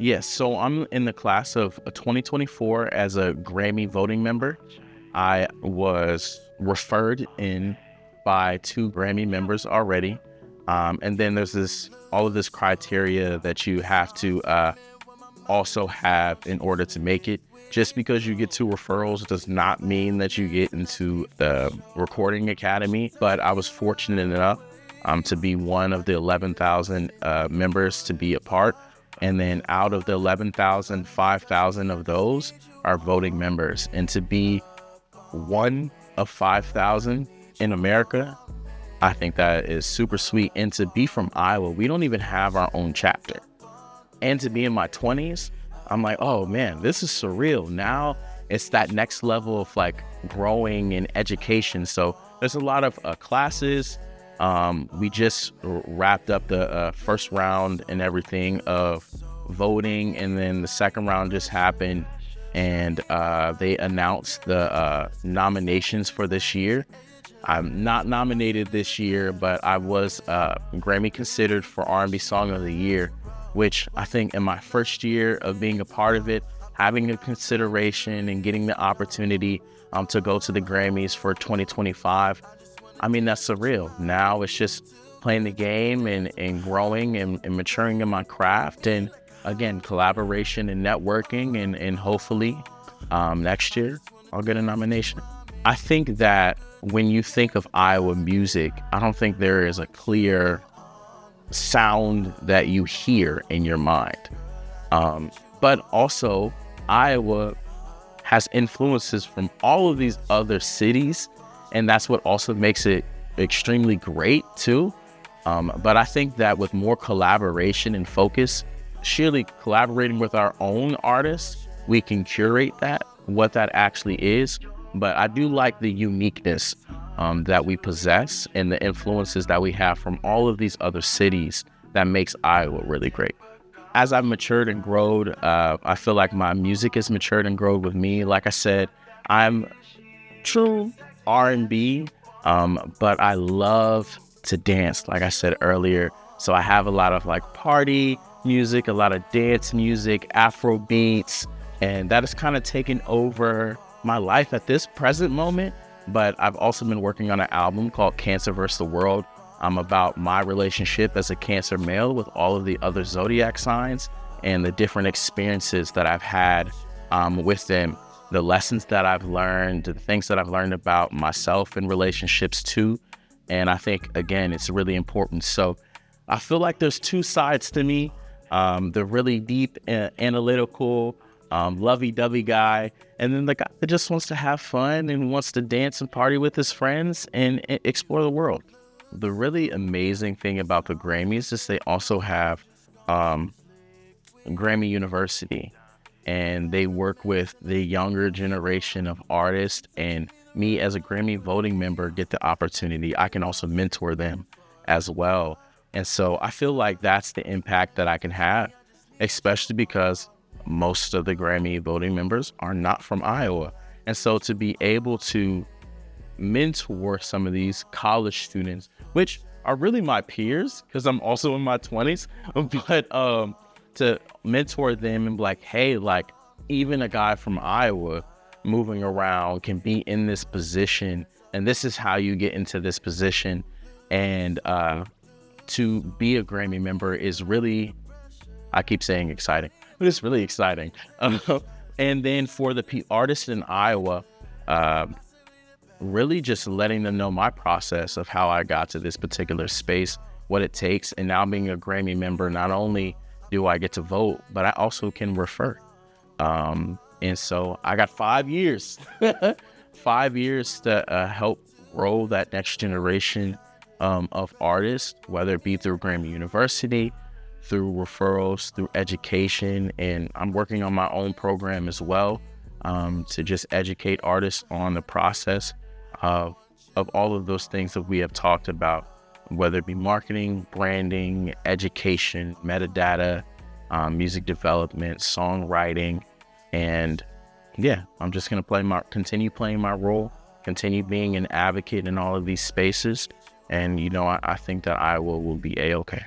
Yes, so I'm in the class of 2024 as a Grammy voting member. I was referred in by two Grammy members already. And then there's all of this criteria that you have to also have in order to make it. Just because you get two referrals does not mean that you get into the Recording Academy. But I was fortunate enough to be one of the 11,000 members to be a part. And then out of the 11,000, 5,000 of those are voting members. And to be one of 5,000 in America, I think that is super sweet. And to be from Iowa, we don't even have our own chapter. And to be in my 20s, I'm like, oh man, this is surreal. Now it's that next level of like growing in education. So there's a lot of classes. We just wrapped up the first round and everything of voting, and then the second round just happened, and they announced the nominations for this year. I'm not nominated this year, but I was Grammy considered for R&B Song of the Year, which I think in my first year of being a part of it, having a consideration and getting the opportunity to go to the Grammys for 2025, I mean, that's surreal. Now it's just playing the game and growing and maturing in my craft. And again, collaboration and networking, and hopefully next year I'll get a nomination. I think that when you think of Iowa music, I don't think there is a clear sound that you hear in your mind. But also, Iowa has influences from all of these other cities, and that's what also makes it extremely great too. But I think that with more collaboration and focus, surely collaborating with our own artists, we can curate that, what that actually is. But I do like the uniqueness that we possess and the influences that we have from all of these other cities that makes Iowa really great. As I've matured and grown, I feel like my music has matured and grown with me. Like I said, I'm true R&B, but I love to dance, like I said earlier. So I have a lot of like party music, a lot of dance music, Afro beats, and that has kind of taken over my life at this present moment. But I've also been working on an album called Cancer vs. the World. About my relationship as a Cancer male with all of the other zodiac signs and the different experiences that I've had with them, the lessons that I've learned, the things that I've learned about myself in relationships too. And I think, again, it's really important. So I feel like there's two sides to me. The really deep, analytical, lovey-dovey guy, and then the guy that just wants to have fun and wants to dance and party with his friends and explore the world. The really amazing thing about the Grammys is they also have Grammy University, and they work with the younger generation of artists, and me as a Grammy voting member get the opportunity. I can also mentor them as well. And so I feel like that's the impact that I can have, especially because most of the Grammy voting members are not from Iowa. And so to be able to mentor some of these college students, which are really my peers because I'm also in my 20s, but to mentor them and be like, hey, like even a guy from Iowa moving around can be in this position, and this is how you get into this position. And to be a Grammy member is really, I keep saying exciting, but it's really exciting. And then for the artists in Iowa, really just letting them know my process of how I got to this particular space, what it takes. And now being a Grammy member, not only do I get to vote, but I also can refer. And so I got 5 years, 5 years to help grow that next generation of artists, whether it be through Grammy University, through referrals, through education. And I'm working on my own program as well to just educate artists on the process of all of those things that we have talked about, whether it be marketing, branding, education, metadata, music development, songwriting. And yeah, I'm just going to continue playing my role, continue being an advocate in all of these spaces. And, you know, I think that Iowa will be A-okay.